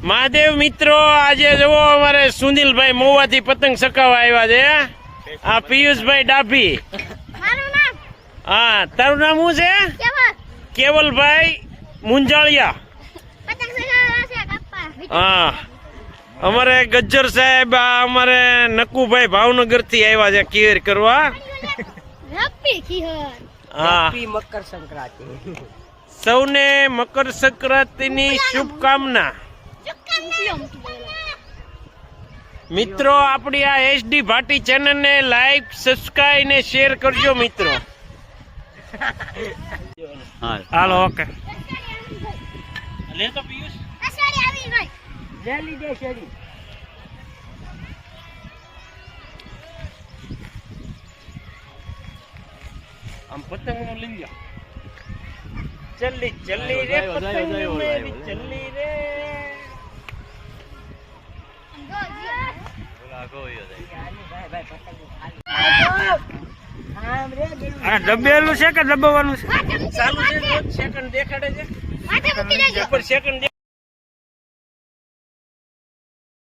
મહાદેવ મિત્રો, આજે જુઓ અમારે સુનિલભાઈ મોવાથી પતંગ ચકાવવા આવ્યા છે. આ પિયુષભાઈ ડાભી. હા, તારું નામ શું છે? કેવલભાઈ મુંજાળિયા. હા, અમારે ગજ્જર સાહેબ, આ અમારે નકુભાઈ ભાવનગર થી આવ્યા છે કેર કરવા. હા, મકર સંક્રાંતિ. સૌને મકર સંક્રાંતિ ની શુભકામના. મિત્રો, આપણી આ એસડી ભાટી ચેનલ ને લાઈક, સબસ્ક્રાઇબ ને શેર કરજો મિત્રો. હાલો, ઓકે. લે તો પિયુષ જલ્દી દે શેરી. આમ પતંગ નું લઈ લો. જલ્દી જલ્દી રે પતંગ મેરી જલ્દી રે. આ દબેલું છે કે દબાવવાનું છે? ચાલુ છે, સેકન્ડ દેખાડે છે. સેકન્ડ